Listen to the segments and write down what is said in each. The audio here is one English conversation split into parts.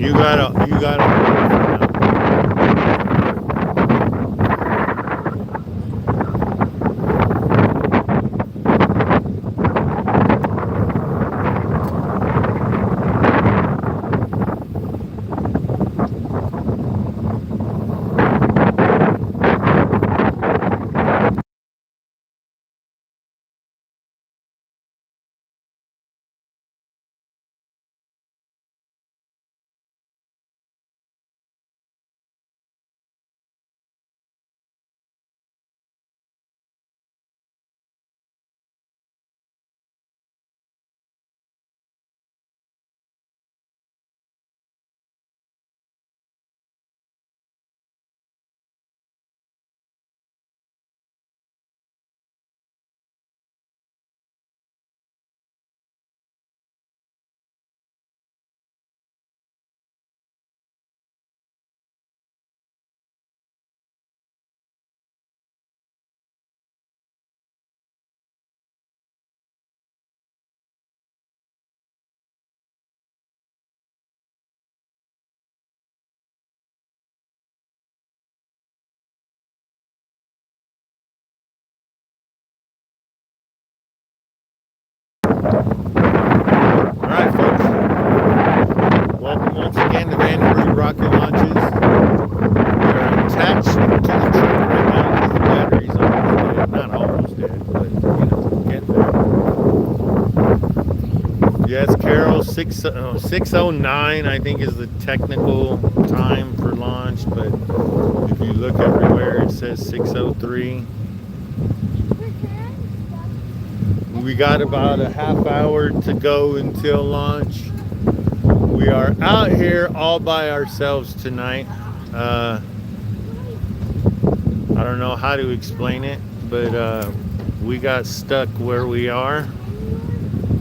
You gotta. All right, folks. Welcome once again to Vandenberg Rocket Launches. We are attached to the truck right now because the battery's almost dead. Not almost dead, but getting there. Yes, Carol, 6:09 I think is the technical time for launch, but if you look everywhere it says 6:03. We got about a half hour to go until launch. We are out here all by ourselves tonight. I don't know how to explain it, but we got stuck where we are.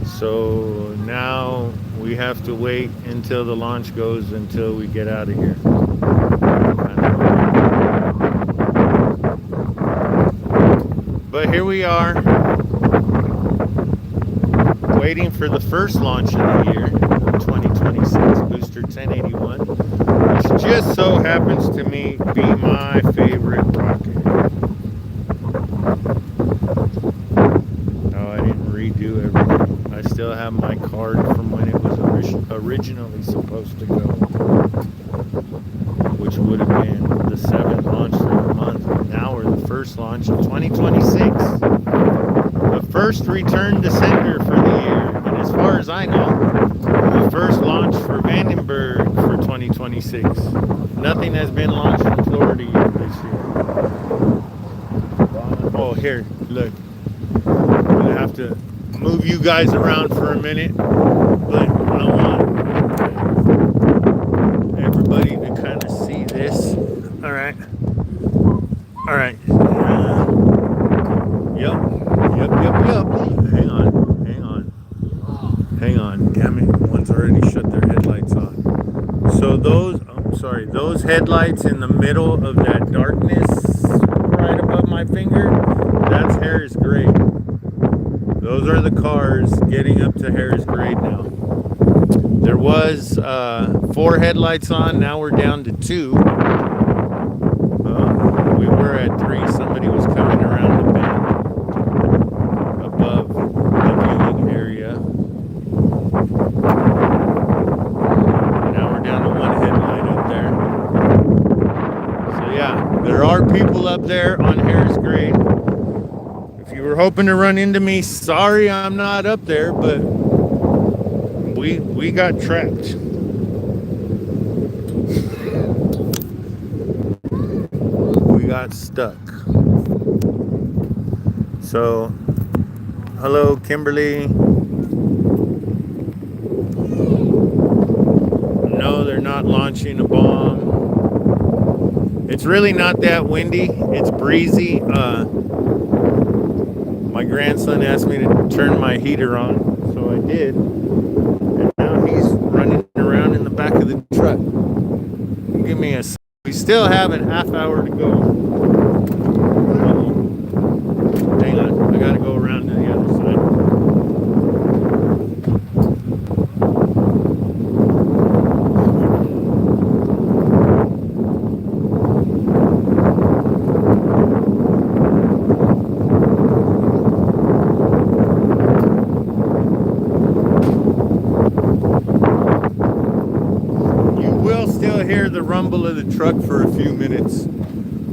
So now we have to wait until the launch goes until we get out of here. But here we are, waiting for the first launch of the year, 2026 Booster 1081, which just so happens to me be my favorite rocket. Oh, I didn't redo everything. I still have my card from when it was originally supposed to go, which would have been the 7th launch for the month. Now we're the first launch of 2026. The first return to sender for the year, and as far as I know, the first launch for Vandenberg for 2026. Nothing has been launched from Florida yet this year. Oh, here, look. I'm gonna have to move you guys around for a minute, but I want everybody to kind of see this. All right. Yep. Hang on. Damn it. One's already shut their headlights off. So those headlights in the middle of that darkness right above my finger, that's Harris Grade. Those are the cars getting up to Harris Grade now. There was 4 headlights on, now we're down to 2. We were at 3. Somebody was coming around the bend above the viewing area. Now we're down to 1 headlight up there. So yeah, there are people up there on Harris Grade. If you were hoping to run into me, sorry I'm not up there, but we got trapped. We got stuck. So, hello, Kimberly. No, they're not launching a bomb. It's really not that windy. It's breezy. My grandson asked me to turn my heater on, so I did. And now he's running around in the back of the truck. Give me a second. We still have a half hour to go. Hang on, I gotta go around to the other side. rumble of the truck for a few minutes.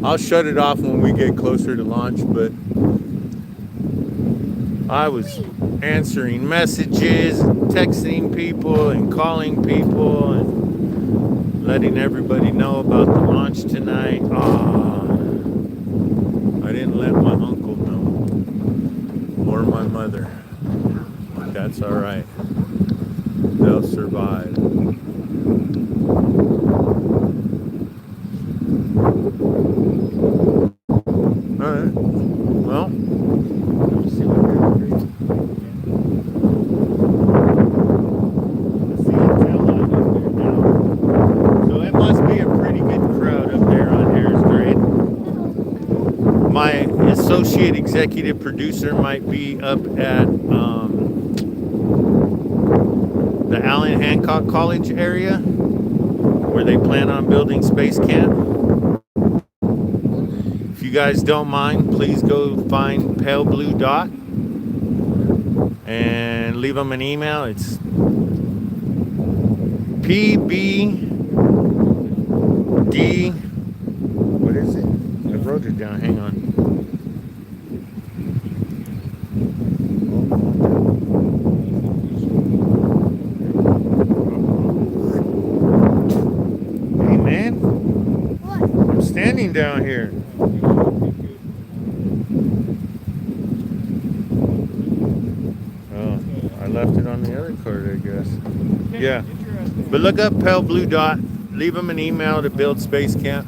I'll shut it off when we get closer to launch, but I was answering messages, and texting people, and calling people, and letting everybody know about the launch tonight. I didn't let my uncle know, or my mother, but that's all right. They'll survive. All right. Well, let's see what so it must be a pretty good crowd up there on Harris Grade. My associate executive producer might be up at the Allen Hancock College area where they plan on building Space Camp. If you guys don't mind, please go find Pale Blue Dot and leave them an email. It's PBD. What is it? I wrote it down. Hang on. Hey man, I'm standing down here. Oh, I left it on the other card, I guess. Yeah. But look up Pale Blue Dot. Leave them an email to build Space Camp.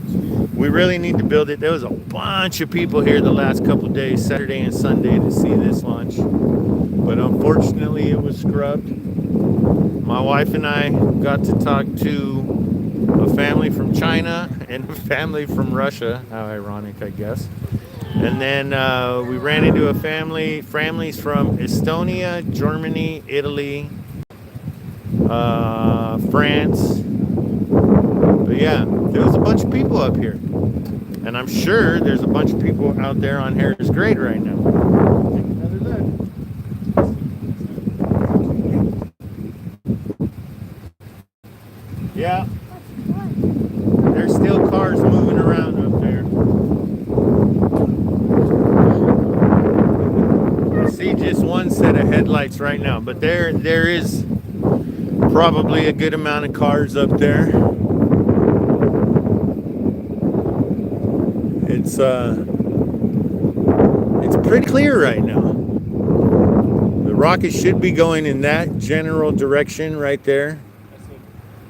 We really need to build it. There was a bunch of people here the last couple of days, Saturday and Sunday, to see this launch. But unfortunately, it was scrubbed. My wife and I got to talk to a family from China and a family from Russia. How ironic, I guess. And then we ran into families from Estonia, Germany, Italy, France. But yeah, there was a bunch of people up here. And I'm sure there's a bunch of people out there on Harris Grade right now. Yeah. There's still cars moving around up there. I see just one set of headlights right now, but there is probably a good amount of cars up there. It's pretty clear right now. The rocket should be going in that general direction right there.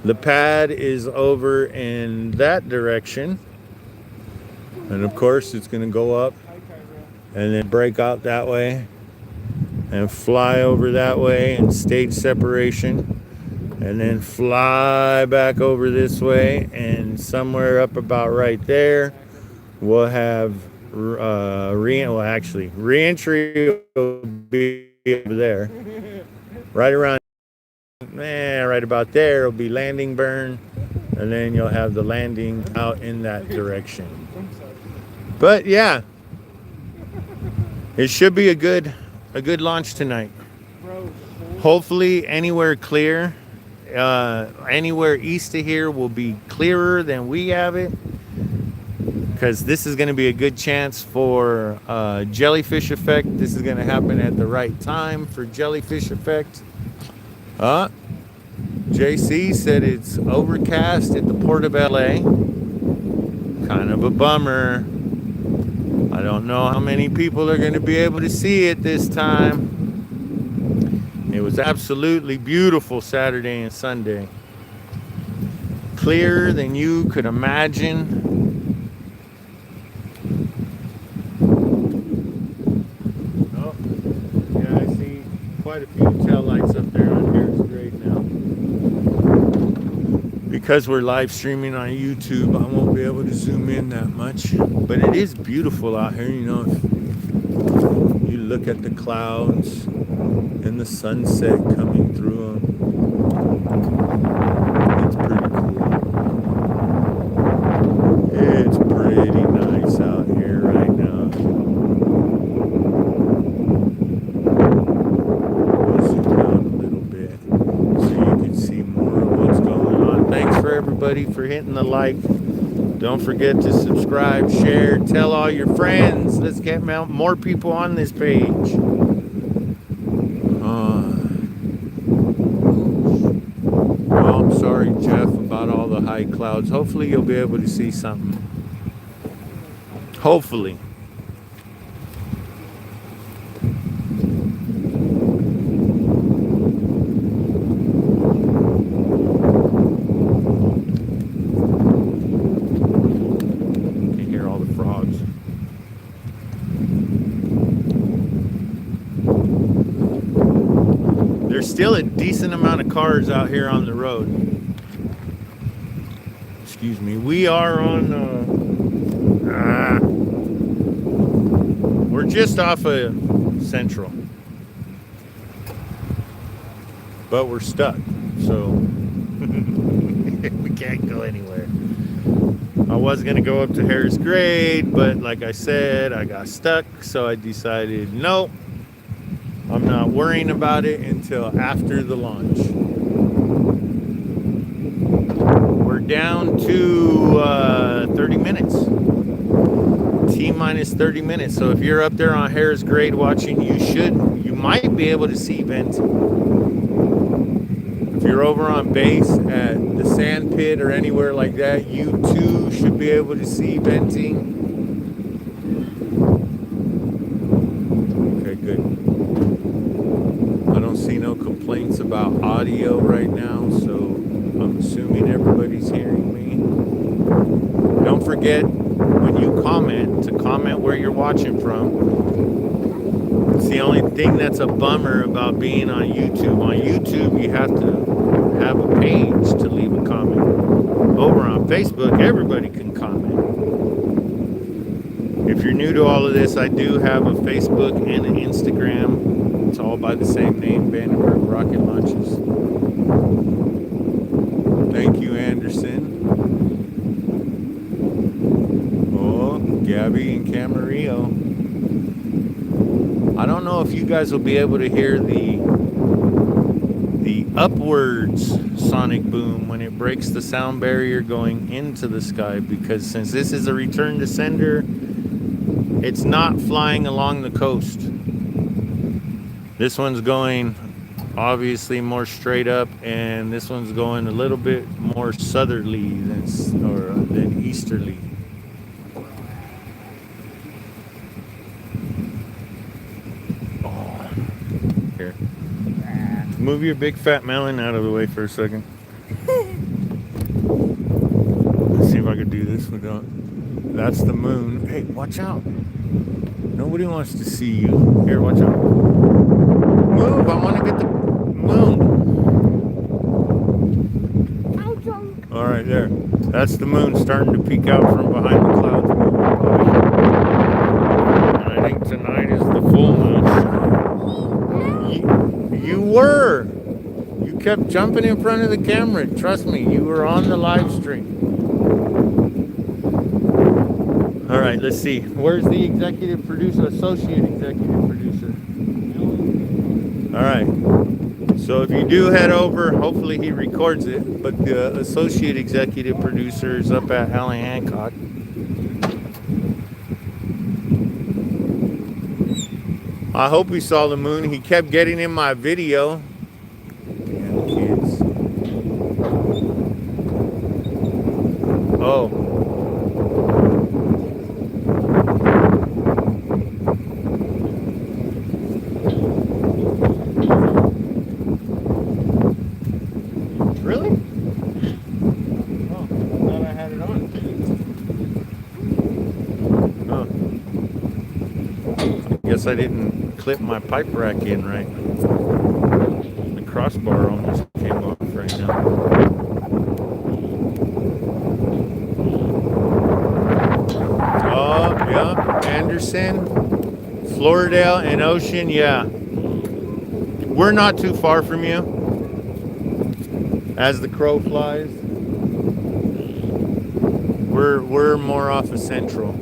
The pad is over in that direction. And of course it's going to go up and then break out that way and fly over that way and stage separation and then fly back over this way, and somewhere up about right there we'll have re-entry will be over there. Right around right about there will be landing burn, and then you'll have the landing out in that direction. But yeah, it should be a good launch tonight. Hopefully anywhere clear, anywhere east of here will be clearer than we have it, because this is going to be a good chance for jellyfish effect. This is going to happen at the right time for jellyfish effect. JC said it's overcast at the Port of LA. Kind of a bummer. I don't know how many people are going to be able to see it this time. It was absolutely beautiful Saturday and Sunday. Clearer than you could imagine. Oh, yeah, I see quite a few tail lights up there on Harris Grade now. Because we're live streaming on YouTube, I won't be able to zoom in that much. But it is beautiful out here, you know. If you look at the clouds and the sunset coming through them, it's pretty cool. It's pretty nice out here right now. We'll zoom out a little bit so you can see more of what's going on. Thanks for everybody everybody for hitting the like. Don't forget to subscribe, share, tell all your friends. Let's get more people on this page. Well, I'm sorry, Jeff, about all the high clouds. Hopefully you'll be able to see something. Hopefully. Can hear all the frogs. There's still a decent amount of cars out here on the road. Excuse me. We are on we're just off of Central, but we're stuck, so we can't go anywhere. I was gonna go up to Harris Grade, but like I said, I got stuck, so I decided nope, I'm not worrying about it until after the launch. We're down to 30 minutes. T-minus 30 minutes. So if you're up there on Harris Grade watching, you might be able to see venting. If you're over on base at the sand pit or anywhere like that, you too should be able to see venting. Okay, good. I don't see no complaints about audio right now, so I'm assuming everybody's hearing me. Don't forget, when you comment, to comment where you're watching from. It's the only thing that's a bummer about being on YouTube. On YouTube, you have to have a page to leave a comment. Over on Facebook, everybody can comment. If you're new to all of this, I do have a Facebook and an Instagram. It's all by the same name, Vandenberg Rocket Launches. Thank you, Anderson. Gabby and Camarillo. I don't know if you guys will be able to hear the upwards sonic boom when it breaks the sound barrier going into the sky, because since this is a return to sender, it's not flying along the coast. This one's going obviously more straight up, and this one's going a little bit more southerly than easterly. Move your big fat melon out of the way for a second. Let's see if I can do this without. That's the moon. Hey, watch out. Nobody wants to see you. Here, watch out. Move, I want to get the moon. All right, there. That's the moon starting to peek out from behind the clouds. And I think tonight is the full moon. You were. You kept jumping in front of the camera. Trust me, you were on the live stream. All right, let's see. Where's the executive producer, associate executive producer? All right. So if you do head over, hopefully he records it, but the associate executive producer is up at Allen Hancock. I hope he saw the moon. He kept getting in my video. Damn kids. Oh. Really? Oh, I thought I had it on. Oh. I guess I didn't clip my pipe rack in right. The crossbar almost came off right now. Oh, yeah. Anderson, Floridale, and Ocean, yeah. We're not too far from you. As the crow flies. We're more off of Central.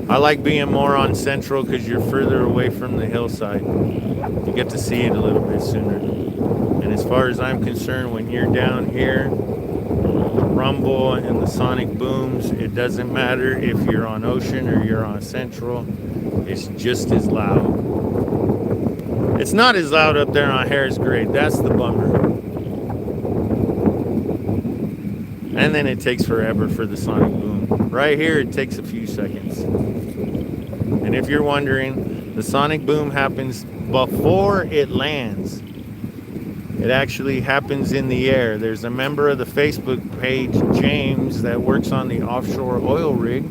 I like being more on Central because you're further away from the hillside. You get to see it a little bit sooner. And as far as I'm concerned, when you're down here, rumble and the sonic booms, it doesn't matter if you're on Ocean or you're on Central. It's just as loud. It's not as loud up there on Harris Grade. That's the bummer. And then it takes forever for the sonic boom. Right here, it takes a few seconds. And if you're wondering, the sonic boom happens before it lands. It actually happens in the air. There's a member of the Facebook page, James, that works on the offshore oil rig,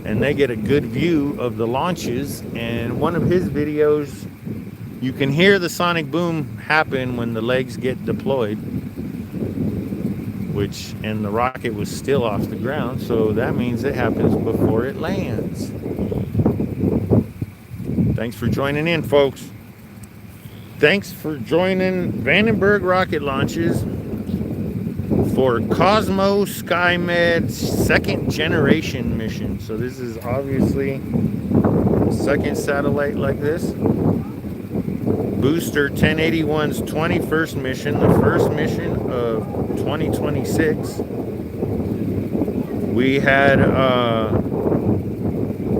and they get a good view of the launches. And one of his videos, you can hear the sonic boom happen when the legs get deployed, and the rocket was still off the ground, so that means it happens before it lands. Thanks for joining in, folks. Thanks for joining Vandenberg Rocket Launches for Cosmo SkyMed's second generation mission. So this is obviously the second satellite like this. Booster 1081's 21st mission, the first mission of 2026. We had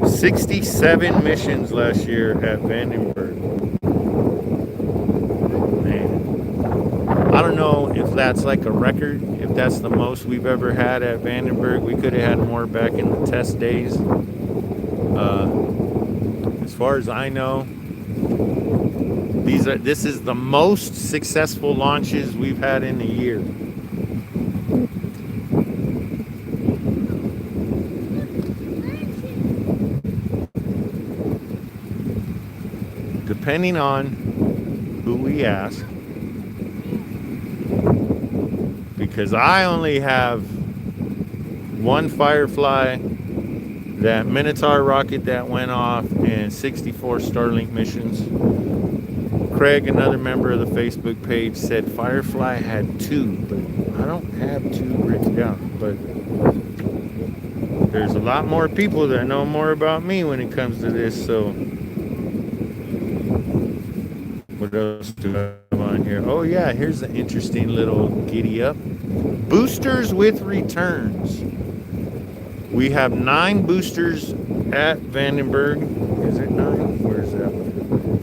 67 missions last year at Vandenberg. Man, I don't know if that's like a record, if that's the most we've ever had at Vandenberg. We could have had more back in the test days. As far as I know, this is the most successful launches we've had in a year. Depending on who we ask, because I only have one Firefly, that Minotaur rocket that went off, and 64 Starlink missions. Craig, another member of the Facebook page, said Firefly had 2, but I don't have 2 written down. But there's a lot more people that know more about me when it comes to this, so what else do I have on here? Oh yeah, here's an interesting little giddy up. Boosters with returns. We have 9 boosters at Vandenberg. Is it 9? Where's that one?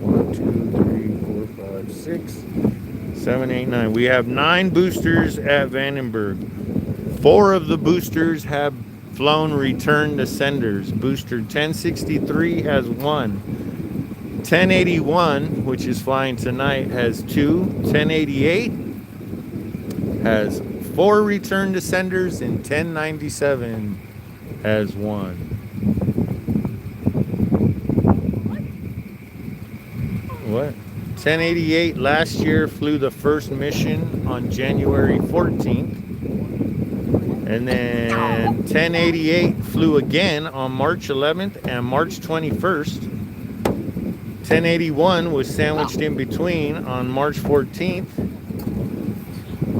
1, 2, 3, 4, 5, 6, 7, 8, 9. We have 9 boosters at Vandenberg. 4 of the boosters have flown return to senders. Booster 1063 has 1. 1081, which is flying tonight, has 2. 1088 has 4 return to senders, and 1097 has 1. What? 1088 last year flew the first mission on January 14th. And then 1088 flew again on March 11th and March 21st. 1081 was sandwiched in between on March 14th.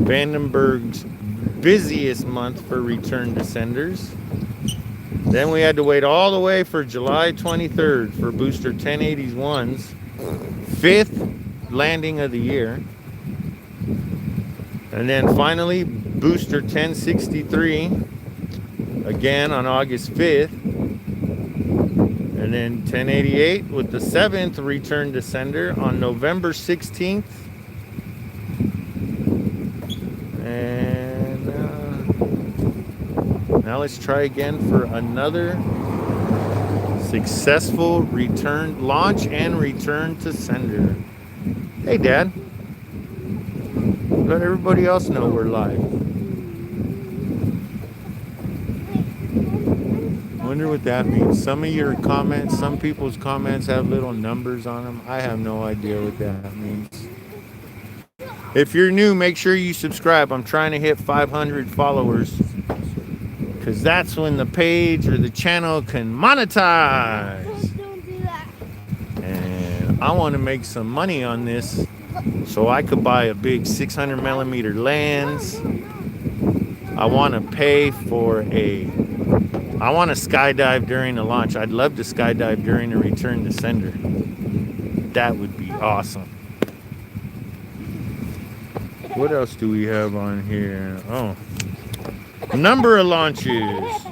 Vandenberg's busiest month for return to senders. Then we had to wait all the way for July 23rd for Booster 1081's 5th landing of the year. And then finally, Booster 1063 again on August 5th. And then 1088 with the 7th return to sender on November 16th. And now let's try again for another successful return launch and return to sender. Hey Dad, let everybody else know we're live. Wonder what that means. Some of your comments, some people's comments have little numbers on them. I have no idea what that means. If you're new, make sure you subscribe. I'm trying to hit 500 followers, because that's when the page or the channel can monetize. And I want to make some money on this so I could buy a big 600 millimeter lens. I want to pay for I want to skydive during the launch. I'd love to skydive during the return to sender. That would be awesome. What else do we have on here? Oh, Number of launches.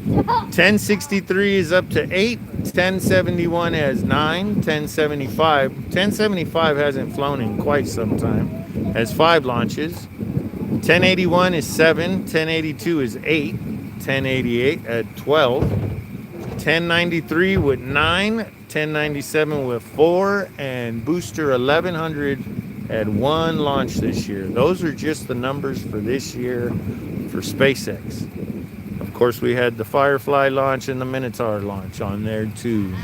1063 is up to 8. 1071 has 9. 1075 hasn't flown in quite some time. Has 5 launches. 1081 is 7. 1082 is 8. 1088 at 12. 1093 with 9. 1097 with 4. And booster 1100 had 1 launch this year. Those are just the numbers for this year for SpaceX. Of course, we had the Firefly launch and the Minotaur launch on there too.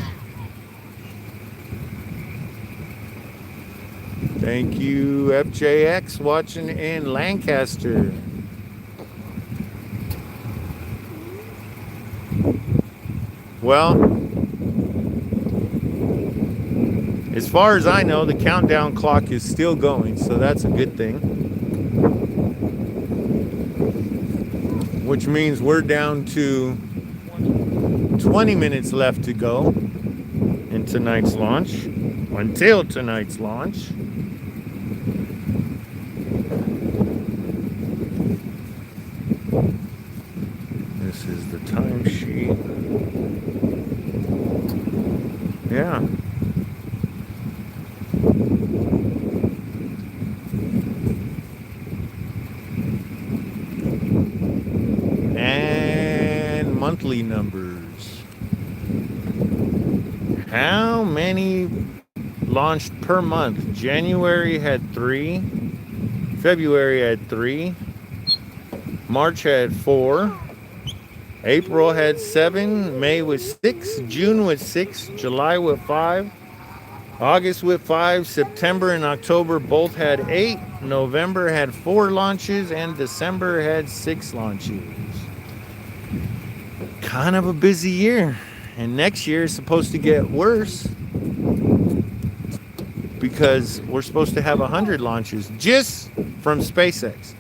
Thank you, FJX, watching in Lancaster. Well, as far as I know, the countdown clock is still going, so that's a good thing. Which means we're down to 20 minutes left to go in tonight's launch, until tonight's launch. This is the timesheet. Yeah. And monthly numbers. How many launched per month? January had 3. February had 3. March had 4. April had 7. May was 6. June was 6. July with 5. August with 5. September and October both had 8. November had 4 launches. And December had 6 launches. Kind of a busy year. And next year is supposed to get worse, because we're supposed to have 100 launches just from SpaceX.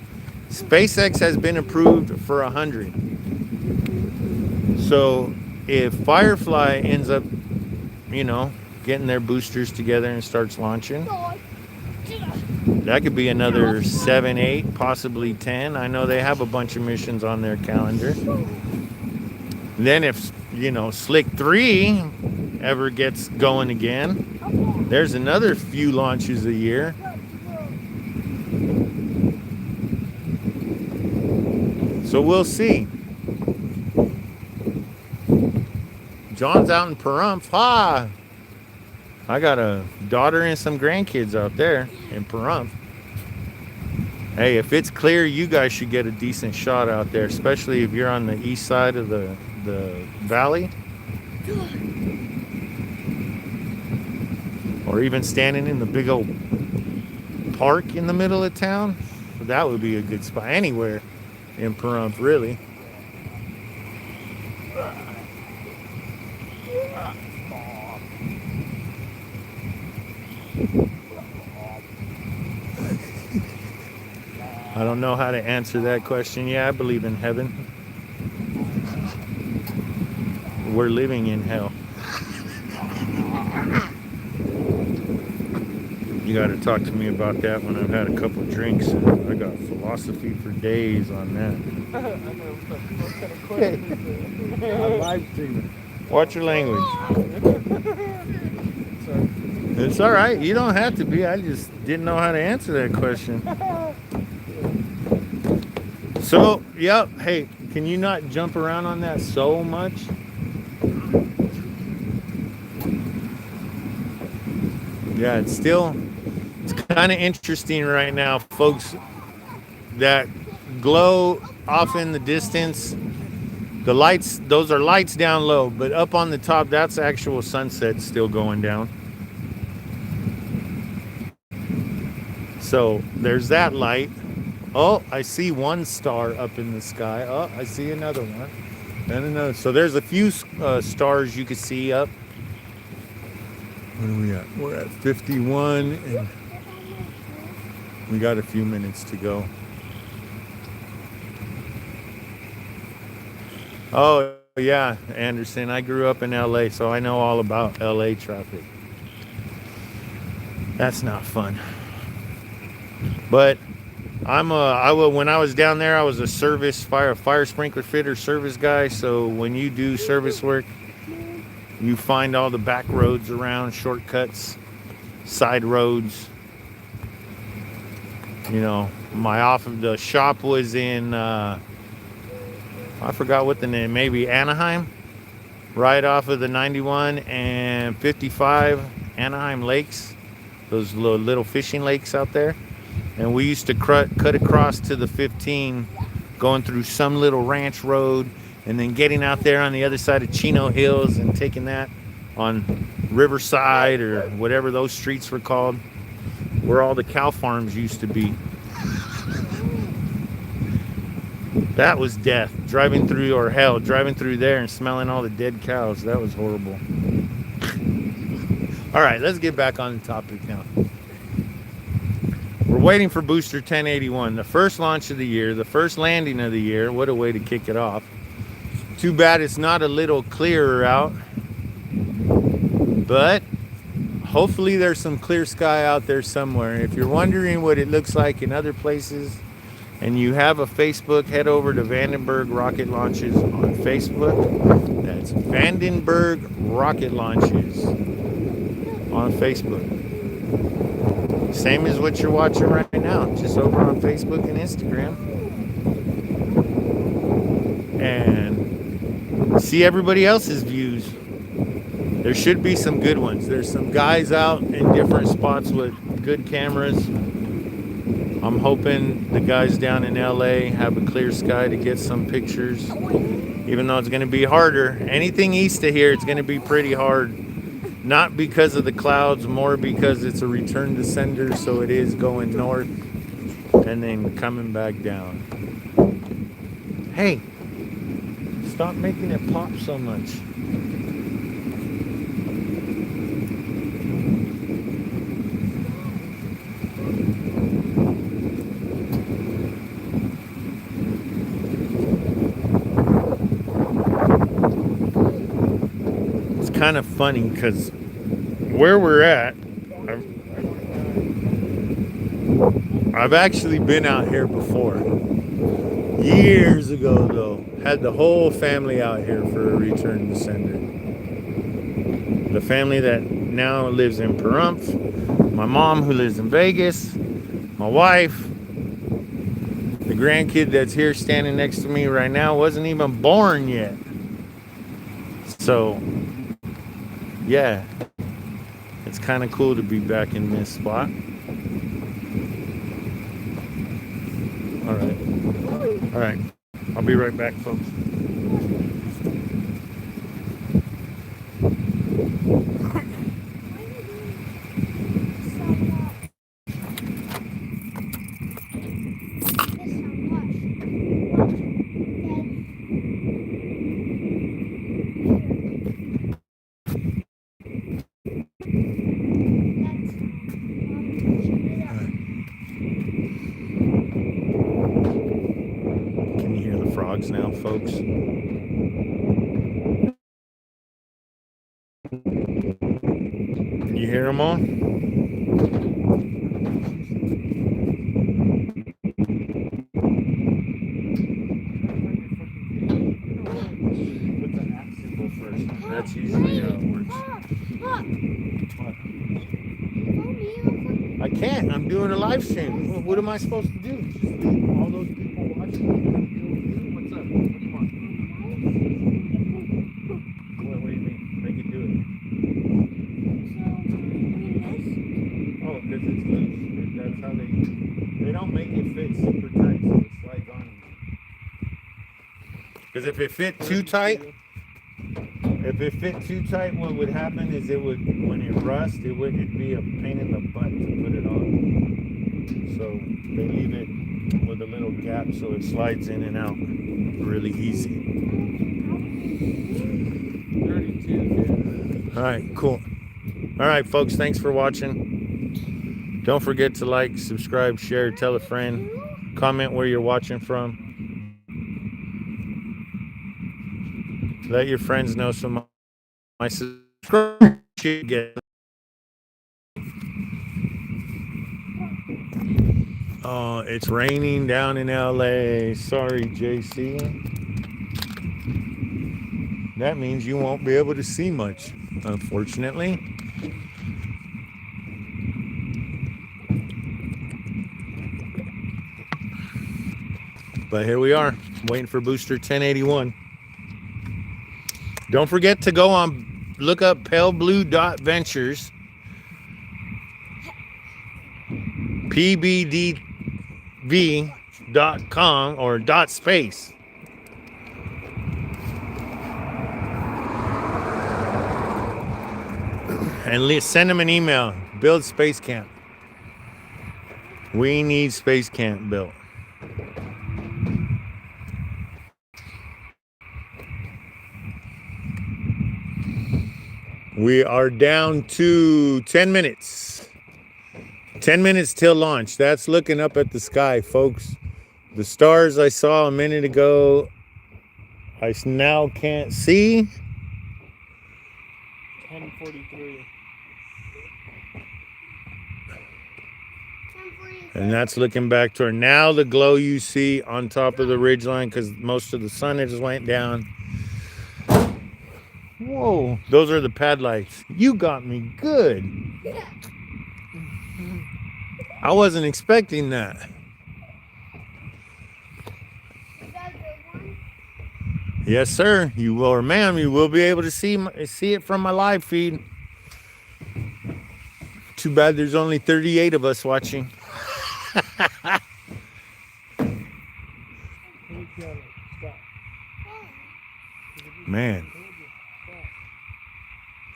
SpaceX has been approved for 100. So if Firefly ends up, getting their boosters together and starts launching, that could be another 7, 8, possibly 10. I know they have a bunch of missions on their calendar. Then if, Slick 3 ever gets going again, there's another few launches a year. So we'll see. John's out in Pahrump. I got a daughter and some grandkids out there in Pahrump. Hey, if it's clear, you guys should get a decent shot out there, especially if you're on the east side of the valley. Or even standing in the big old park in the middle of town. That would be a good spot. Anywhere in Pahrump, really. I don't know how to answer that question. Yeah, I believe in heaven. We're living in hell. You got to talk to me about that when I've had a couple drinks. I got philosophy for days on that. I'm live streaming. Watch your language. It's all right. You don't have to be. I just didn't know how to answer that question. So, yep. Hey, can you not jump around on that so much? Yeah, it's kind of interesting right now, folks. That glow off in the distance, the lights, those are lights down low, but up on the top, that's actual sunset still going down. So there's that light. Oh, I see one star up in the sky. Oh, I see another one. And another. So there's a few stars you can see up. What are we at? We're at 51, and we got a few minutes to go. Oh, yeah, Anderson. I grew up in LA, so I know all about LA traffic. That's not fun. But when I was down there, I was a fire sprinkler fitter service guy. So when you do service work, you find all the back roads around, shortcuts, side roads. You know, the shop was in I forgot what the name, maybe Anaheim, right off of the 91 and 55 Anaheim lakes, those little fishing lakes out there. And we used to cut across to the 15, going through some little ranch road, and then getting out there on the other side of Chino Hills and taking that on Riverside or whatever those streets were called, where all the cow farms used to be. That was death. Driving through there and smelling all the dead cows. That was horrible. All right, let's get back on the topic now. We're waiting for Booster 1081, the first launch of the year, the first landing of the year. What a way to kick it off. Too bad it's not a little clearer out. But hopefully there's some clear sky out there somewhere. If you're wondering what it looks like in other places, and you have a Facebook, head over to Vandenberg Rocket Launches on Facebook. That's Vandenberg Rocket Launches on Facebook. Same as what you're watching right now, just over on Facebook and Instagram. And see everybody else's views. There should be some good ones. There's some guys out in different spots with good cameras. I'm hoping the guys down in LA have a clear sky to get some pictures, even though it's going to be harder. Anything east of here, it's going to be pretty hard. Not because of the clouds, more because it's a return to sender, so it is going north and then coming back down. Hey, stop making it pop so much. Kind of funny because where we're at, I've actually been out here before. Years ago, though, had the whole family out here for a return to sender. The family that now lives in Pahrump, my mom who lives in Vegas, my wife, the grandkid that's here standing next to me right now wasn't even born yet. So yeah, it's kind of cool to be back in this spot. All right, I'll be right back, folks. Now, folks. You hear them all? That's usually how it works. I can't. I'm doing a live stream. What am I supposed to do? Just leave all those people watching. What's up? What do you want? What do you mean? Make it do it. Oh, because it's loose. That's how they don't make it fit super tight, so it slides on. Because if it fit too tight, what would happen is when it rusts, it'd be a pain in the butt to put it on. So they leave it with a little gap so it slides in and out really easy. 32. All right, cool. All right, folks, thanks for watching. Don't forget to like, subscribe, share, tell a friend, comment where you're watching from. Let your friends know some of my subscribers should get. Oh, it's raining down in LA. Sorry, JC. That means you won't be able to see much, unfortunately. But here we are, waiting for booster 1081. Don't forget to go on, look up paleblue.ventures, pbdv.com or dot space. And send them an email. Build space camp. We need space camp built. We are down to 10 minutes. 10 minutes till launch. That's looking up at the sky, folks. The stars I saw a minute ago, I now can't see. 10:43. And that's looking back toward now the glow you see on top of the ridgeline because most of the sun just went down. Whoa, those are the pad lights. You got me good. I wasn't expecting that. Yes, sir. You will, or ma'am, you will be able to see it from my live feed. Too bad there's only 38 of us watching. Man,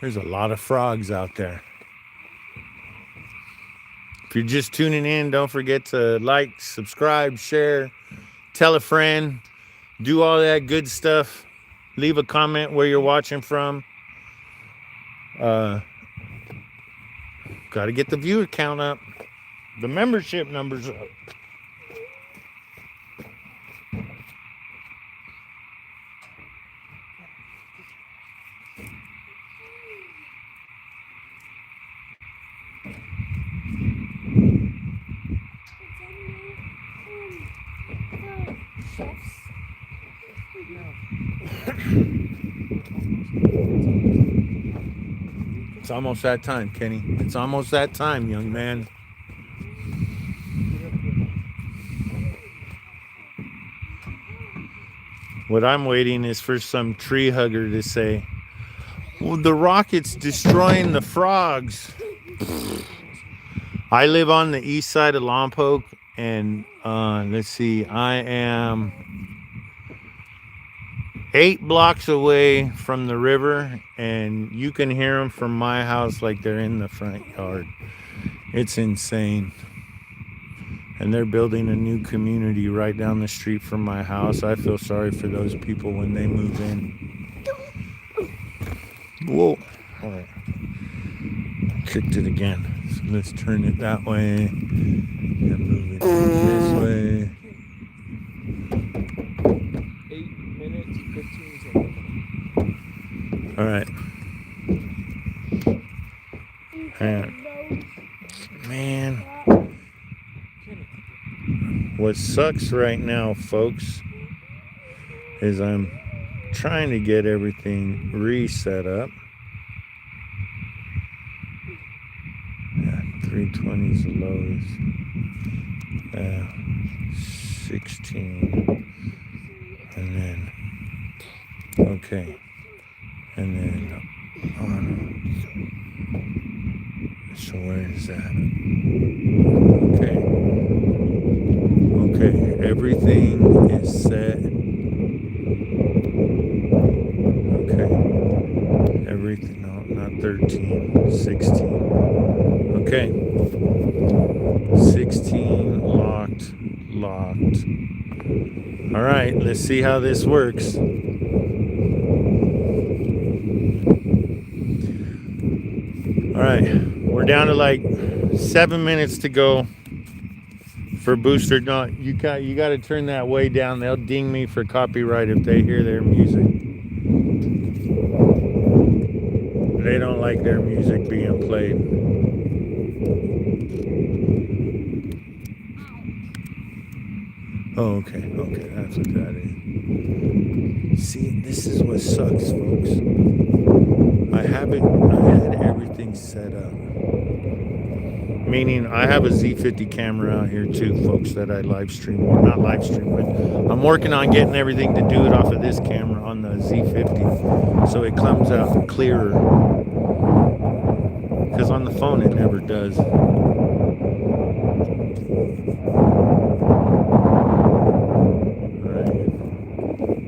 there's a lot of frogs out there. If you're just tuning in, don't forget to like, subscribe, share, tell a friend, do all that good stuff. Leave a comment where you're watching from. Got to get the viewer count up. The membership numbers up. It's almost that time, Kenny. It's almost that time, young man. What I'm waiting is for some tree hugger to say, well, the rocket's destroying the frogs. I live on the east side of Lompoc, and let's see, I am 8 blocks away from the river, and you can hear them from my house like they're in the front yard. It's insane. And they're building a new community right down the street from my house. I feel sorry for those people when they move in. Whoa. All right. Kicked it again. So let's turn it that way and move it this way. 8 minutes, 15 seconds. All right. Man. What sucks right now, folks, is I'm trying to get everything reset up. Yeah, 320's the lowest. 16. And then, okay. And then, so where is that? Okay. Okay, everything is set. Okay. Everything, no, not 13, 16. Okay. 16, locked. All right, let's see how this works. All right, we're down to like 7 minutes to go. For booster, no, you got to turn that way down. They'll ding me for copyright if they hear their music. They don't like their music being played. Oh, okay, okay, that's what that is. See, this is what sucks, folks. I had everything set up. Meaning, I have a Z50 camera out here too, folks, that I live stream, or not live stream with. I'm working on getting everything to do it off of this camera on the Z50, so it comes out clearer. Because on the phone, it never does.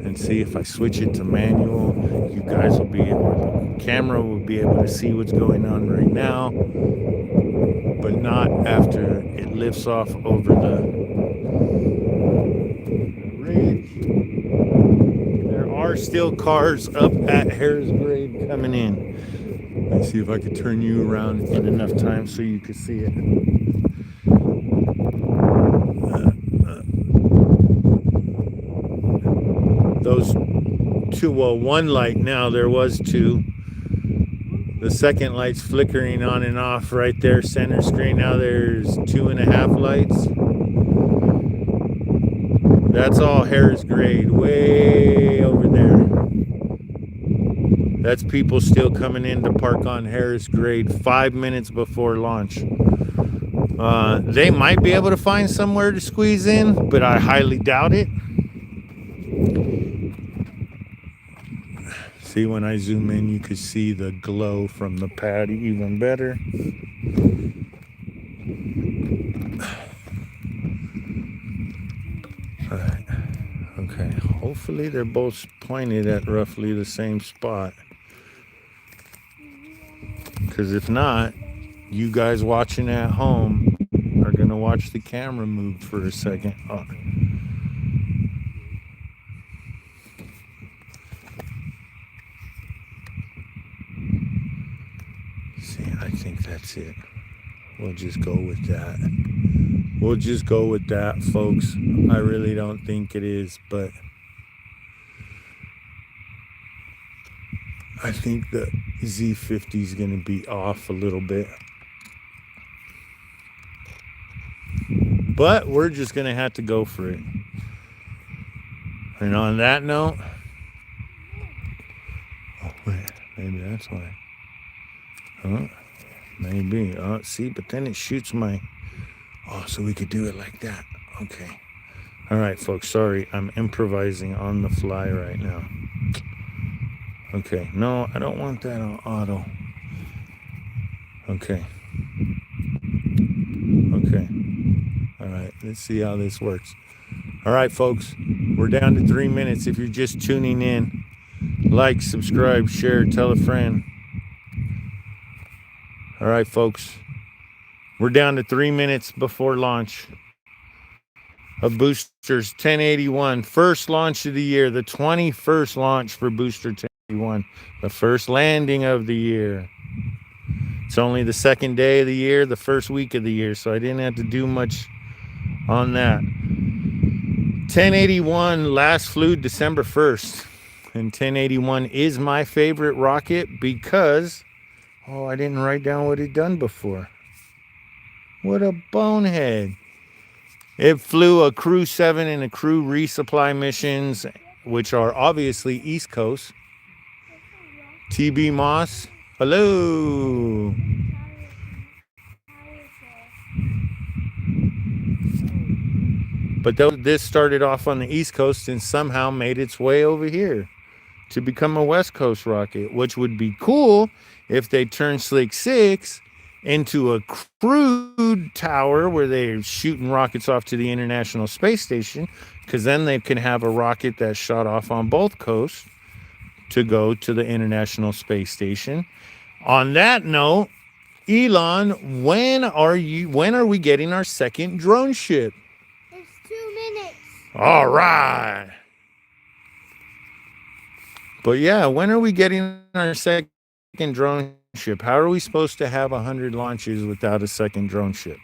And see, if I switch it to manual, you guys will be able, the camera will be able to see what's going on right now, but not after it lifts off over the ridge. There are still cars up at Harris Grade coming in. Let's see if I could turn you around in enough time so you could see it. Those two, well, one light now, there was two. The second light's flickering on and off right there, center screen. Now there's 2.5 lights. That's all Harris Grade, way over there. That's people still coming in to park on Harris Grade 5 minutes before launch. They might be able to find somewhere to squeeze in, but I highly doubt it. See, when I zoom in, you can see the glow from the pad even better. All right. Okay. Hopefully they're both pointed at roughly the same spot. Because if not, you guys watching at home are going to watch the camera move for a second. Oh. See, I think that's it. We'll just go with that. We'll just go with that, folks. I really don't think it is, but I think the Z50 is going to be off a little bit. But we're just going to have to go for it. And on that note, oh, wait, maybe that's why. Huh? Maybe. See, but then it shoots my... Oh, so we could do it like that. Okay. All right, folks. Sorry, I'm improvising on the fly right now. Okay. No, I don't want that on auto. Okay. Okay. All right. Let's see how this works. All right, folks. We're down to 3 minutes. If you're just tuning in, like, subscribe, share, tell a friend. All right, folks. We're down to 3 minutes before launch of Boosters 1081. First launch of the year, the 21st launch for Booster 1081. The first landing of the year. It's only the second day of the year, the first week of the year, so I didn't have to do much on that. 1081 last flew December 1st. And 1081 is my favorite rocket because, oh, I didn't write down what it done before. What a bonehead. It flew a Crew 7 and a Crew resupply missions, which are obviously East Coast. TB Moss, hello. But this started off on the East Coast and somehow made its way over here to become a West Coast rocket, which would be cool if they turned Slick 6 into a crude tower where they're shooting rockets off to the International Space Station, because then they can have a rocket that's shot off on both coasts to go to the International Space Station. On that note, Elon, when are we getting our second drone ship? It's 2 minutes. All right. But yeah, when are we getting our second drone ship? How are we supposed to have 100 launches without a second drone ship?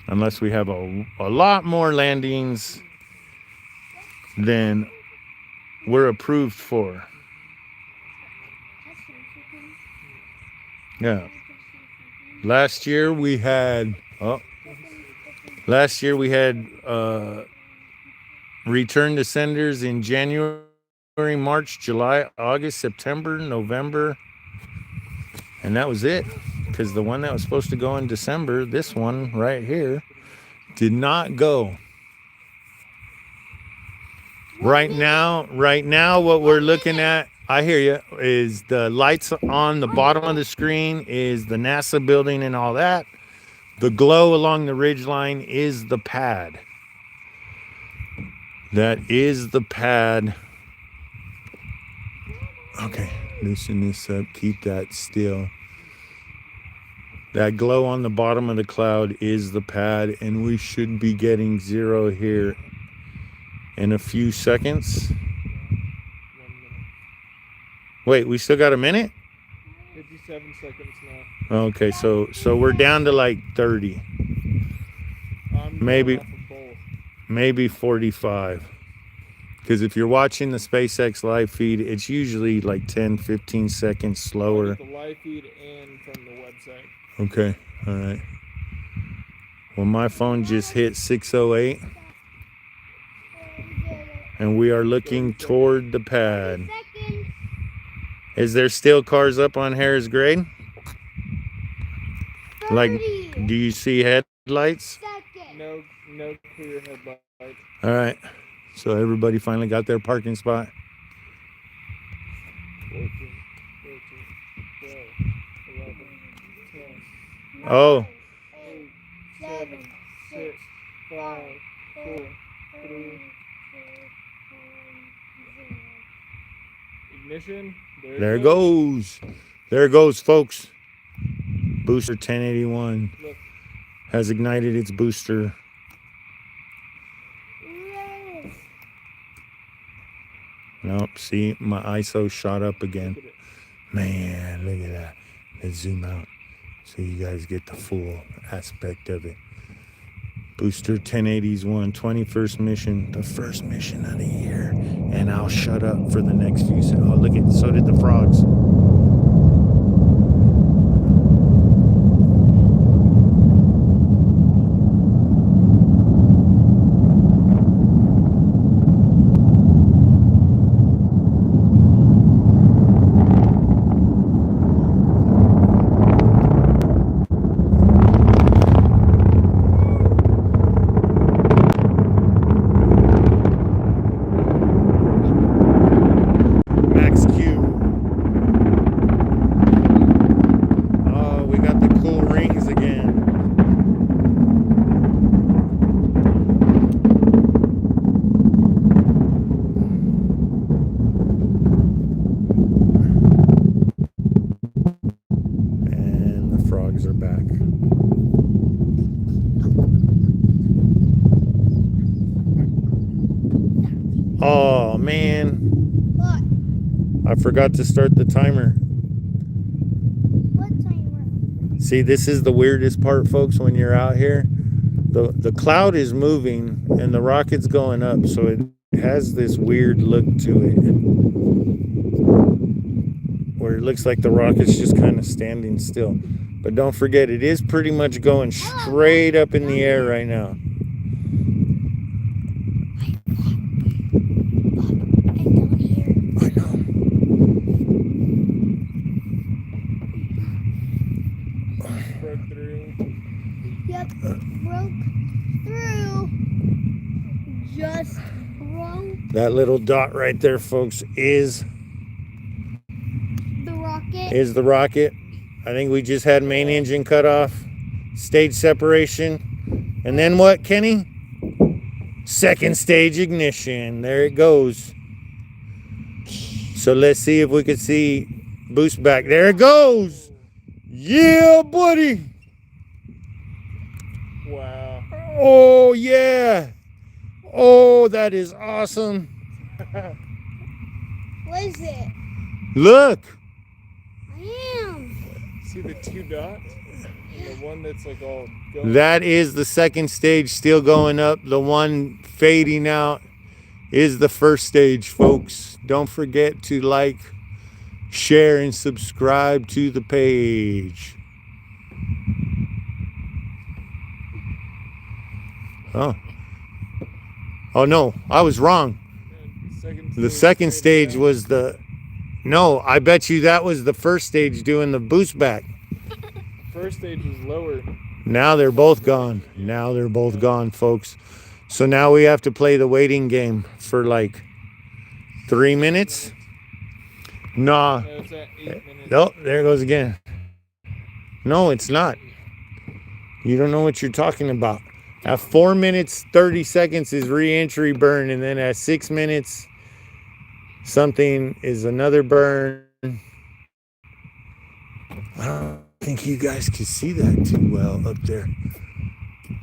Unless we have a lot more landings than we're approved for. Yeah. Last year we had Return to senders in January, March, July, August, September, November. And that was it. Because the one that was supposed to go in December, this one right here, did not go. Right now, what we're looking at, I hear you, is the lights on the bottom of the screen is the NASA building and all that. The glow along the ridge line is the pad. That is the pad. Okay, loosen this up, keep that still. That glow on the bottom of the cloud is the pad, and we should be getting 0 here in a few seconds. 1 minute. Wait, we still got a minute? 57 seconds now. Okay, so we're down to like 30. I'm Maybe- going off of both. Maybe 45. Because if you're watching the SpaceX live feed, it's usually like 10, 15 seconds I slower. get the live feed and from the website. Okay, all right. Well, my phone just hit 608, and we are looking toward the pad. Seconds. Is there still cars up on Harris Grade? Like, 30 do you see headlights? seconds. No clear headlight. All right. So everybody finally got their parking spot. 14, 13, 12, 11, 10, Oh, 8, 7, 6, 5, 4, 3. Ignition. there it goes. There it goes, folks. Booster 1081 Look, has ignited its booster. Yes. Nope, see, my ISO shot up again. look at it. Man, look at that. Let's zoom out so you guys get the full aspect of it. Booster 1080's 21st mission, the first mission of the year. And I'll shut up for the next few seconds. Oh, look at, so did the frogs. Max Q. Oh, we got the cool rings again. And the frogs are back. Oh, man. What? I forgot to start the timer. What timer? See, this is the weirdest part, folks, when you're out here. The cloud is moving and the rocket's going up, so it has this weird look to it. Where it looks like the rocket's just kind of standing still. But don't forget, it is pretty much going straight up in the air right now. I know. Broke through. Yep, broke through. Just broke That little dot right there, folks, is the rocket. the rocket. I think we just had main engine cut off, stage separation, and then what, Kenny? Second stage ignition. There it goes. So let's see if we can see boost back. There it goes. Yeah, buddy. Wow. Oh, yeah. Oh, that is awesome. What is it? Look. I am. See the 2 dots? And the one that's like all going. That is the second stage still going up. The one fading out is the first stage, folks. Don't forget to like, share, and subscribe to the page. Oh. Oh no, I was wrong. The second stage was the. No, I bet you that was the first stage doing the boost back. First stage was lower. Now they're both gone. Now they're both gone, folks. So now we have to play the waiting game for like 3 minutes. Nah. No, it's at 8 minutes. Oh, there it goes again. No, it's not. You don't know what you're talking about. At 4 minutes, 30 seconds is re-entry burn. And then at 6 minutes, something is another burn. I don't think you guys can see that too well up there.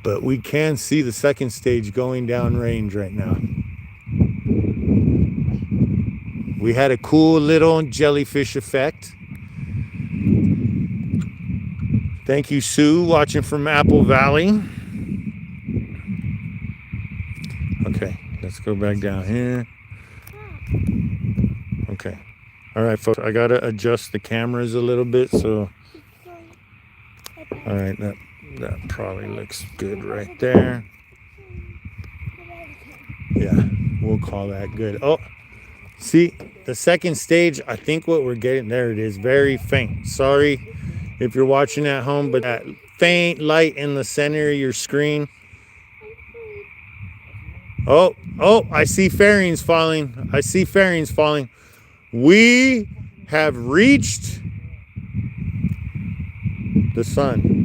But we can see the second stage going down range right now. We had a cool little jellyfish effect. Thank you, Sue, watching from Apple Valley. Okay, let's go back down here. Okay. All right, folks, I got to adjust the cameras a little bit. So, all right, that probably looks good right there. Yeah, we'll call that good. Oh, see, the second stage, I think what we're getting, there it is, very faint. Sorry if you're watching at home, but that faint light in the center of your screen. Oh, I see fairings falling. I see fairings falling. We have reached the sun.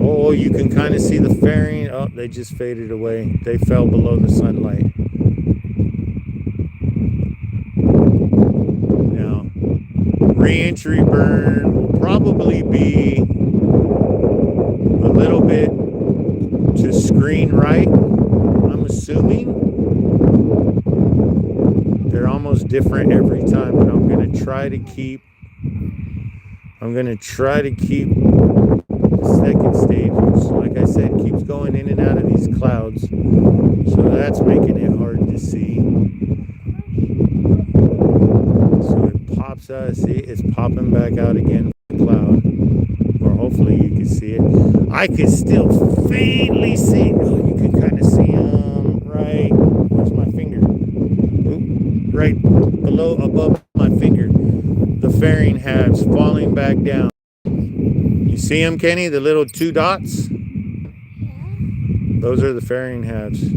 Oh, you can kind of see the fairing. Oh, they just faded away. They fell below the sunlight. Now, re-entry burn will probably be a little bit to screen right, I'm assuming. They're almost different every time, but I'm going to try to keep the second stage, which, like I said, keeps going in and out of these clouds. So that's making it hard to see. So it pops out. See, it's popping back out again, cloud. Or hopefully you can see it. I can still faintly see. Oh, you can kind of see them right. Where's my finger? Oop, right below, above my finger. The fairing halves falling back down. You see them, Kenny? The little 2 dots? Those are the fairing halves.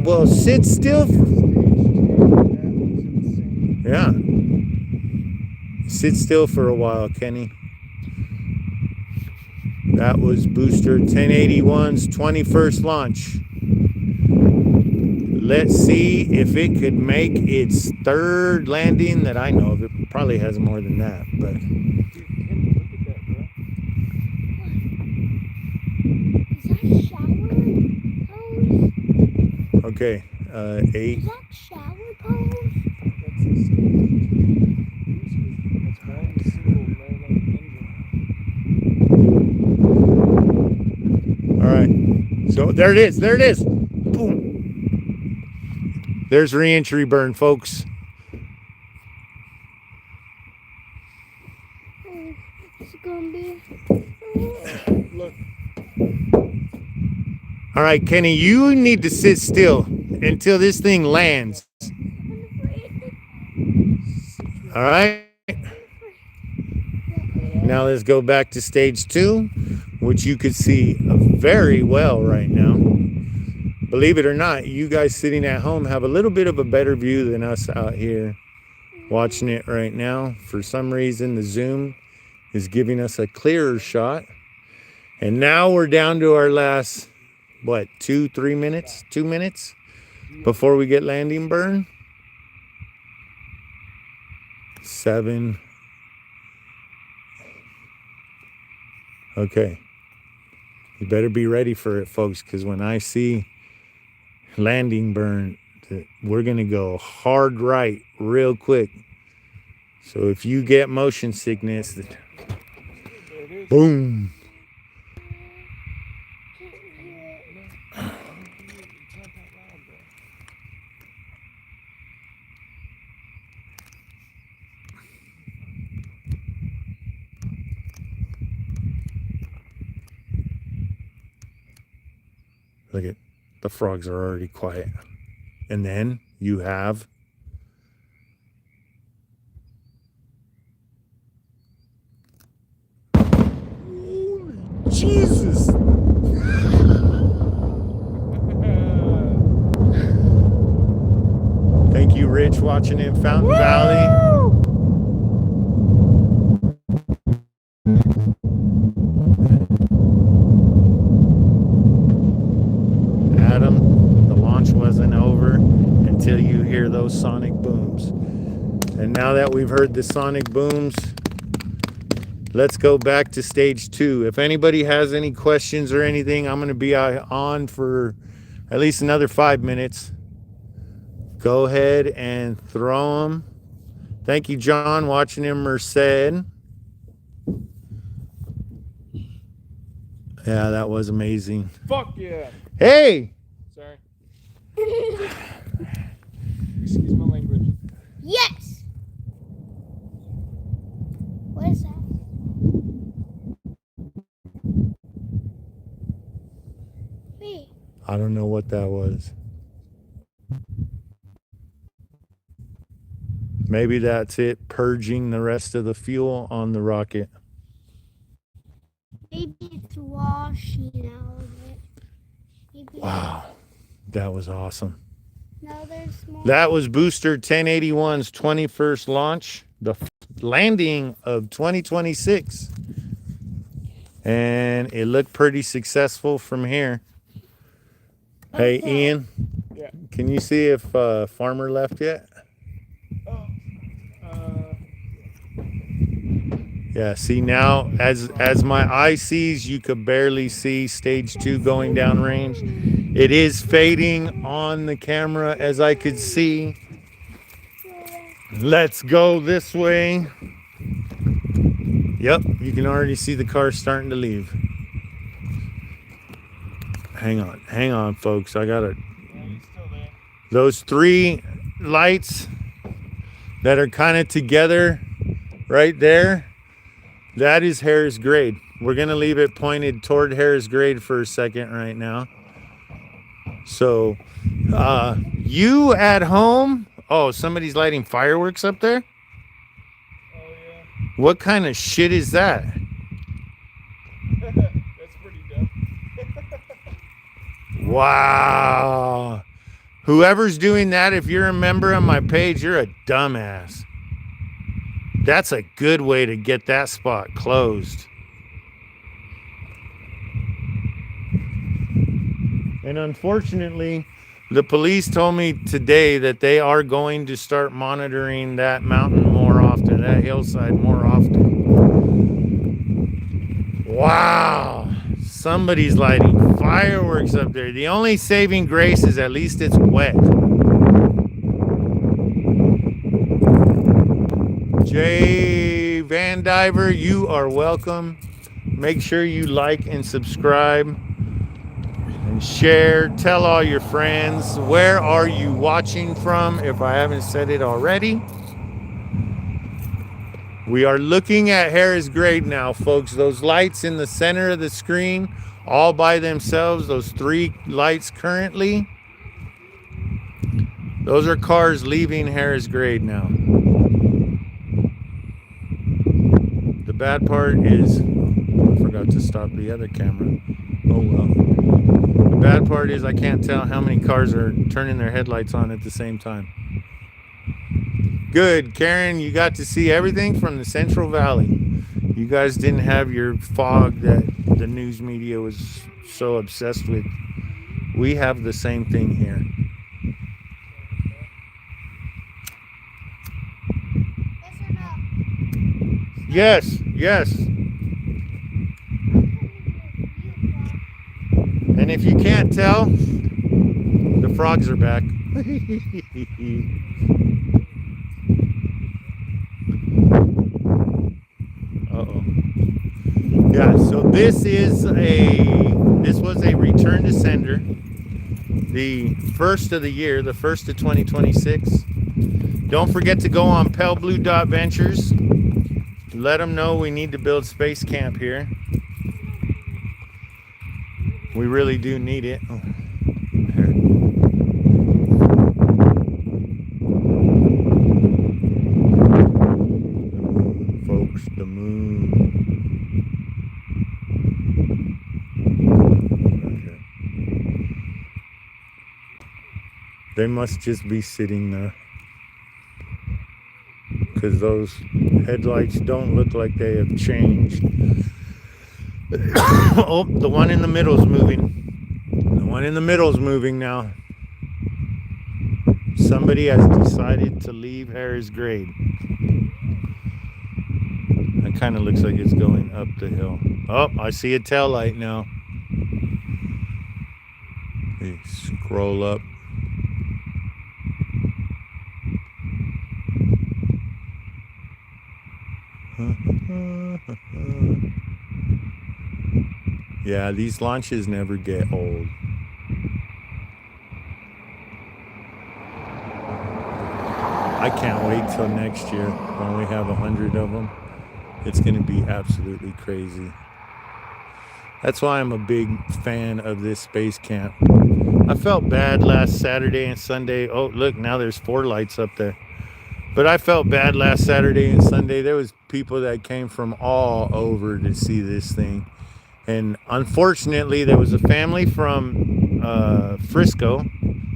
Well, sit still. Yeah. Sit still for a while, Kenny. That was Booster 1081's 21st launch. Let's see if it could make its 3rd landing that I know of. It probably has more than that, but. Is that shower pose? Okay, 8. Is that shower pose? All right, so there it is. There it is. Boom. There's re-entry burn, folks. It's gonna be. Look. All right, Kenny, you need to sit still until this thing lands. All right. Now let's go back to stage 2, which you could see very well right now. Believe it or not, you guys sitting at home have a little bit of a better view than us out here watching it right now. For some reason, the zoom is giving us a clearer shot. And now we're down to our last, 2 minutes before we get landing burn. 7. Okay. You better be ready for it, folks, because when I see landing burn, we're going to go hard right real quick. So if you get motion sickness, boom. Look at the frogs are already quiet. And then you have holy Jesus. Thank you, Rich, watching in Fountain Valley. Adam, the launch wasn't over until you hear those sonic booms. And now that we've heard the sonic booms, let's go back to stage 2. If anybody has any questions or anything, I'm going to be on for at least another 5 minutes. Go ahead and throw them. Thank you, John, watching in Merced. Yeah, that was amazing. Fuck yeah. Hey! Sorry. Excuse my language. Yes. What is that? Wait. I don't know what that was. Maybe that's it purging the rest of the fuel on the rocket. Maybe it's washing out of it. Maybe. Wow, that was awesome. Now there's more. That was Booster 1081's 21st launch, the landing of 2026. And it looked pretty successful from here. Hey, Okay. Ian, Yeah. can you see if Farmer left yet? Oh. Yeah, see now, as my eye sees, you could barely see stage 2 going down range. It is fading on the camera as I could see. Let's go this way. Yep, you can already see the car starting to leave. Hang on, folks. I got it. Yeah, he's still there. Those 3 lights that are kind of together right there, that is Harris Grade. We're going to leave it pointed toward Harris Grade for a second right now. So, you at home, oh, somebody's lighting fireworks up there? Oh yeah. What kind of shit is that? That's pretty dumb. Wow. Whoever's doing that, if you're a member on my page, you're a dumbass. That's a good way to get that spot closed. And unfortunately, the police told me today that they are going to start monitoring that mountain more often, that hillside more often. Wow. Somebody's lighting fireworks up there. The only saving grace is at least it's wet. Jay Van Diver, you are welcome. Make sure you like and subscribe and share. Tell all your friends. Where are you watching from, if I haven't said it already? We are looking at Harris Grade now, folks. Those lights in the center of the screen, all by themselves, those 3 lights currently, those are cars leaving Harris Grade now. The bad part is, I forgot to stop the other camera. Oh well. The bad part is I can't tell how many cars are turning their headlights on at the same time. Good, Karen, you got to see everything from the Central Valley. You guys didn't have your fog that the news media was so obsessed with. We have the same thing here. Yes or no? Yes, yes. And if you can't tell, the frogs are back. Uh-oh. Yeah, so this was a return to sender. The first of the year, the first of 2026. Don't forget to go on PaleBlue.Ventures. Let them know we need to build space camp here. We really do need it. Oh. They must just be sitting there, because those headlights don't look like they have changed. Oh, the one in the middle is moving. The one in the middle is moving now. Somebody has decided to leave Harris Grade. It kind of looks like it's going up the hill. Oh, I see a tail light now. We scroll up. Yeah, these launches never get old. I can't wait till next year when we have 100 of them. It's going to be absolutely crazy. That's why I'm a big fan of this space camp. I felt bad last Saturday and Sunday. Oh, look, now there's 4 lights up there. But I felt bad last Saturday and Sunday. There was people that came from all over to see this thing. And unfortunately, there was a family from Frisco,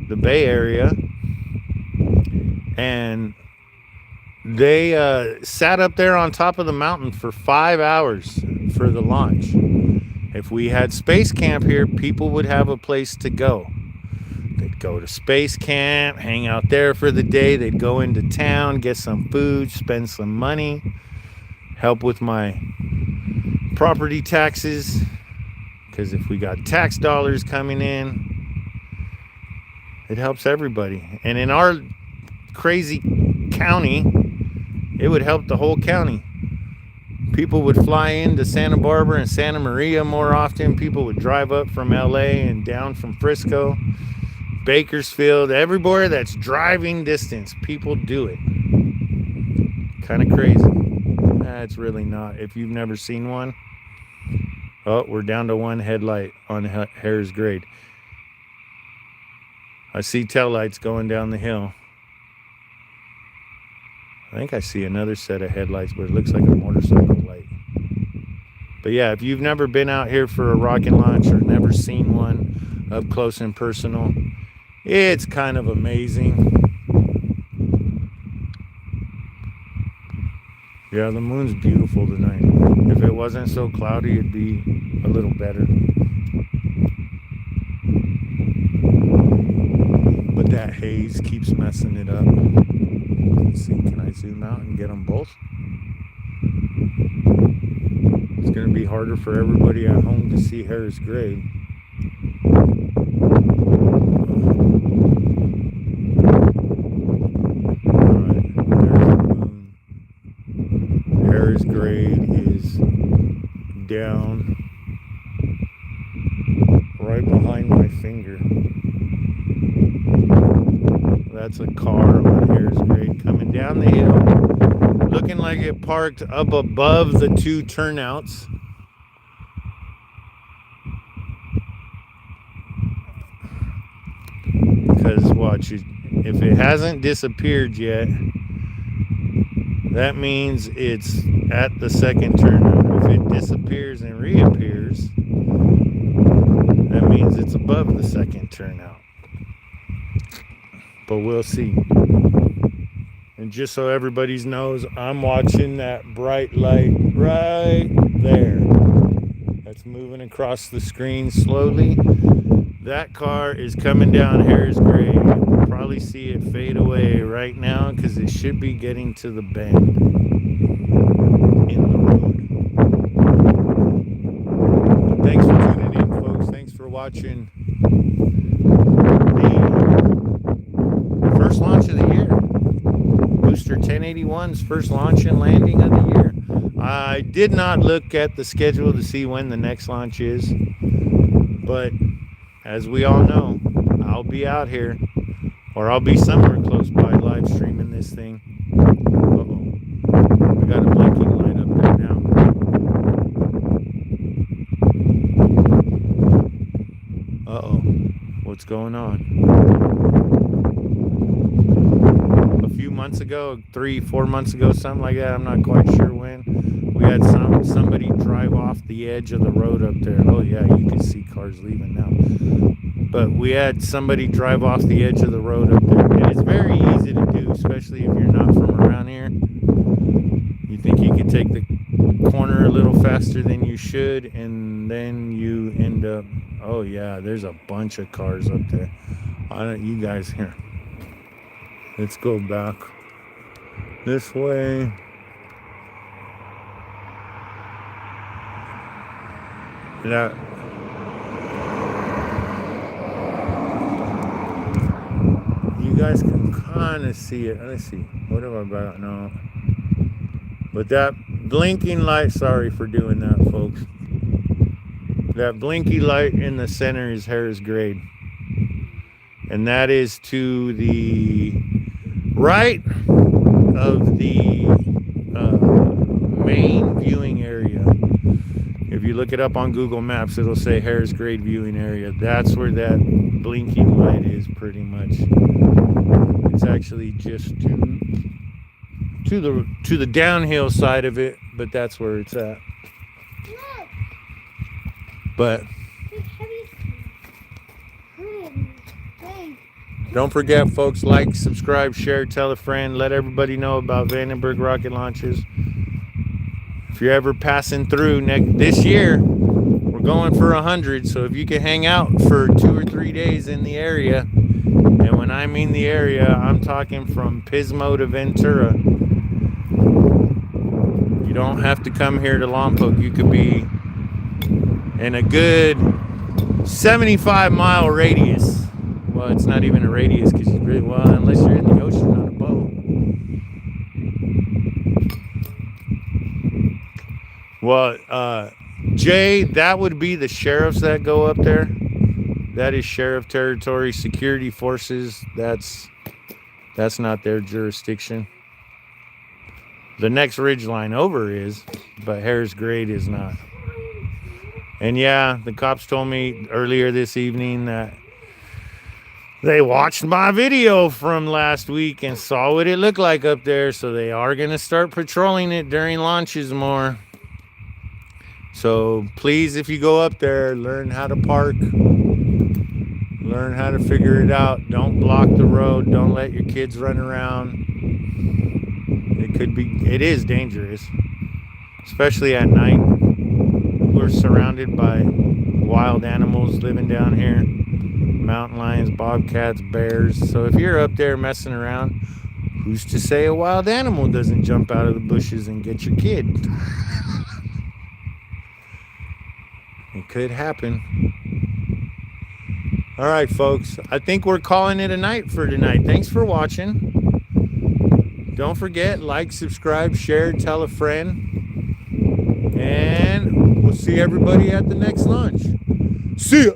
the Bay Area. And they sat up there on top of the mountain for 5 hours for the launch. If we had space camp here, people would have a place to go. They'd go to space camp, hang out there for the day. They'd go into town, get some food, spend some money, help with my property taxes. Because if we got tax dollars coming in, it helps everybody. And in our crazy county, it would help the whole county. People would fly into Santa Barbara and Santa Maria more often. People would drive up from LA and down from Frisco, Bakersfield, everywhere that's driving distance. People do it. Kind of crazy. It's really not. If you've never seen one. Oh, we're down to 1 headlight on Harris Grade. I see taillights going down the hill. I think I see another set of headlights, but it looks like a motorcycle light. But yeah, if you've never been out here for a rocket launch or never seen one up close and personal, it's kind of amazing. Yeah, the moon's beautiful tonight. If it wasn't so cloudy, it'd be a little better. But that haze keeps messing it up. Let's see, can I zoom out and get them both? It's going to be harder for everybody at home to see Harris Grade. Alright, there's the moon. Harris Grade is down right behind my finger. That's a car on Harris Grade coming down the hill, looking like it parked up above the 2 turnouts. Because watch it, if it hasn't disappeared yet, that means it's at the 2nd turnout. If it disappears and reappears, that means it's above the 2nd turnout. But we'll see. And just so everybody knows, I'm watching that bright light right there. That's moving across the screen slowly. That car is coming down Harris Grade. We'll probably see it fade away right now because it should be getting to the bend in the road. But thanks for tuning in, folks. Thanks for watching the first launch of the year. Booster 1081's first launch and landing of the year. I did not look at the schedule to see when the next launch is, but as we all know, I'll be out here, or I'll be somewhere close by live streaming this thing. Uh-oh. We got a blinking light up there now. Uh-oh. What's going on? A few months ago, 3-4 months ago, something like that. I'm not quite sure when. We had somebody drive off the edge of the road up there. Oh yeah, you can see cars leaving now. But we had somebody drive off the edge of the road up there, and it's very easy to do, especially if you're not from around here. You think you could take the corner a little faster than you should, and then you end up, oh yeah, there's a bunch of cars up there. You guys here, let's go back this way. That you guys can kind of see it. Let's see, what have I got now? But that blinking light, sorry for doing that, folks. That blinky light in the center is Harris Grade. And that is to the right of the main viewing area. If you look it up on Google Maps, it'll say Harris Grade viewing area. That's where that blinking light is, pretty much. It's actually just to the downhill side of it, but that's where it's at. But don't forget, folks, like, subscribe, share, tell a friend, let everybody know about Vandenberg Rocket Launches. If you're ever passing through this year, we're going for 100, so if you can hang out for 2 or 3 days in the area, and when I mean the area, I'm talking from Pismo to Ventura. You don't have to come here to Lompoc. You could be in a good 75-mile radius. Well, it's not even a radius because you really, well, unless you're in the ocean on a boat. Well, Jay, that would be the sheriffs that go up there. That is sheriff territory, security forces. That's not their jurisdiction. The next ridge line over is, but Harris Grade is not. And yeah, the cops told me earlier this evening that they watched my video from last week and saw what it looked like up there, so they are going to start patrolling it during launches more. So please, if you go up there, learn how to park, learn how to figure it out. Don't block the road. Don't let your kids run around. It is dangerous, especially at night. We're surrounded by wild animals living down here. Mountain lions, bobcats, bears. So if you're up there messing around, who's to say a wild animal doesn't jump out of the bushes and get your kid? It could happen. All right, folks. I think we're calling it a night for tonight. Thanks for watching. Don't forget, like, subscribe, share, tell a friend. And we'll see everybody at the next launch. See ya.